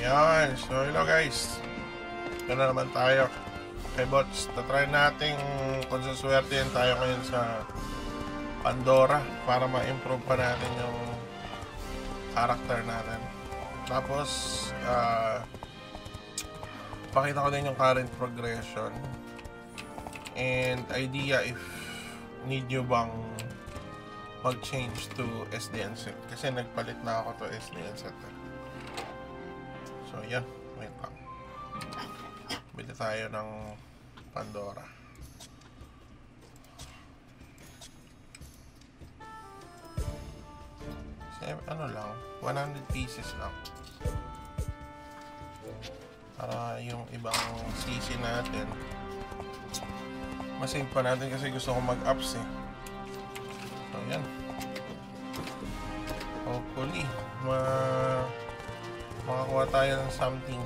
Yan. So, hello guys. Ito na naman tayo. Okay, bots. Tatry natin kung suswerte yan tayo ngayon sa Pandora para ma-improve pa natin yung character natin. Tapos, pakita ko din yung current progression and idea if need nyo bang mag-change to SDN set. Kasi nagpalit na ako to SDN set. So, yan. Wait lang. Bili tayo ng Pandora. Ano lang, 100 pieces lang. Para yung ibang CC natin, masave pa natin kasi gusto ko mag-ups eh. So, yan. Hopefully, makakuha tayo ng something.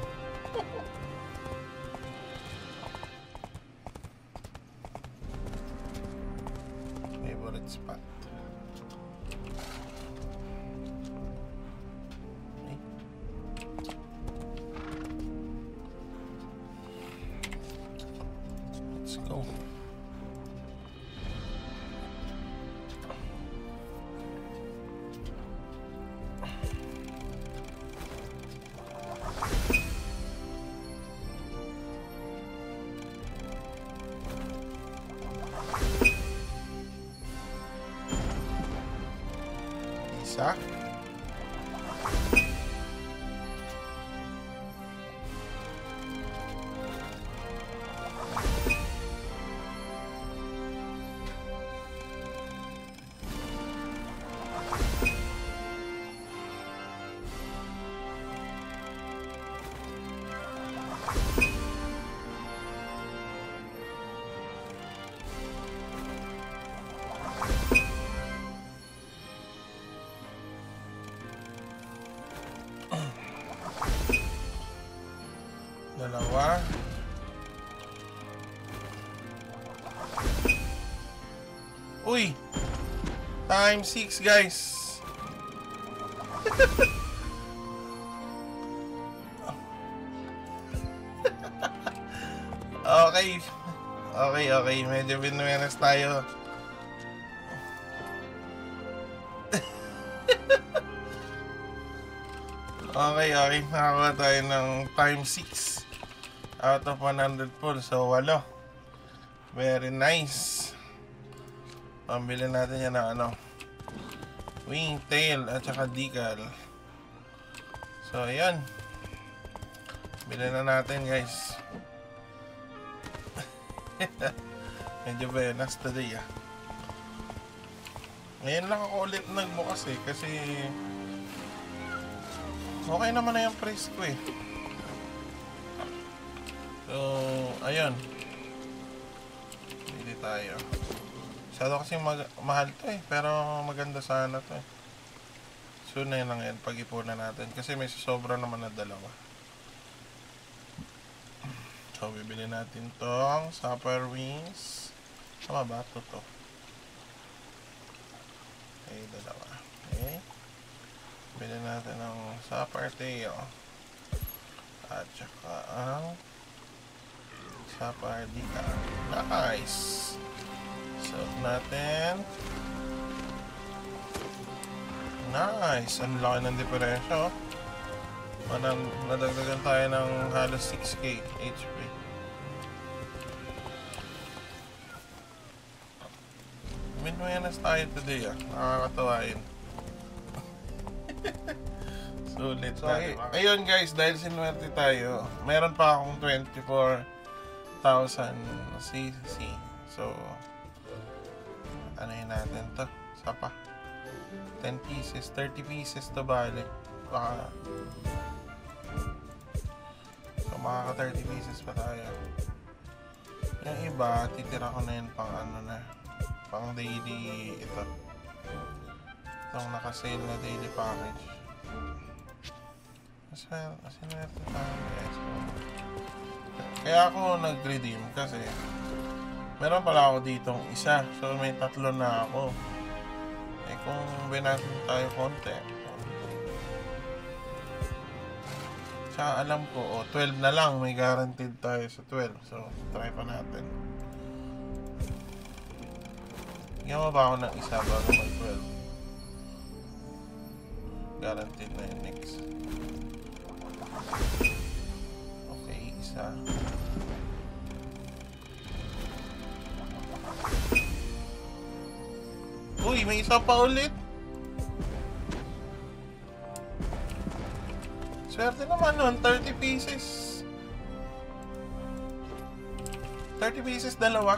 Favorite spot. Okay. Let's go. Isa. Dalawa. Uy! Times 6 guys. Okay. Okay. Medyo binuenas tayo. Okay. Nakakuha tayo ng times 6 out of 100 full. So, 8. Very nice. Pambili natin yan ng ano, wing, tail, at saka decal. So, ayan. Bili na natin, guys. Medyo benas today, ah. Ngayon lang ako ulit nagbukas eh, kasi okay naman na yung price ko eh. So, ayun. Bili tayo. Masyado kasi mahal to eh, pero maganda sana to eh. Soon na yun lang yan, pag-ipunan natin. Kasi may sobra naman na dalawa. So, bibili natin tong Super Wings. Tama ba? Ito to. Okay, dalawa. Okay. Bili natin ng Super Tail. At saka ang Super Decal. Nice! Suot natin. Nice! Ang laki ng diferensya. Nadagdagan tayo ng halos 6k HP. Minwayanas tayo today ah. Nakakatawa yun. Sulit. So, ayun guys, dahil sinwerte tayo, meron pa akong 24,000 CC. So, ano yun natin to? Sapa. 10 pieces, 30 pieces to balik. Baka so, makaka 30 pieces pa tayo. Yung iba, titira ko na yun pang ano na, pang daily ito. Itong naka-sale na daily package. Sinwerte tayo guys. Kaya ako nag-redeem kasi meron pala ako ditong isa. So may 3 na ako. Eh kung binatin tayo konti, Tsaka alam ko, 12 na lang. May guaranteed tayo sa 12. So, try pa natin. Bigyan mo ba ako ng isa bago mag-12? Guaranteed na yung next. Okay, isa. Uy, may isa pa ulit. Swerte naman nun, 30 pieces. 30 pieces, dalawa.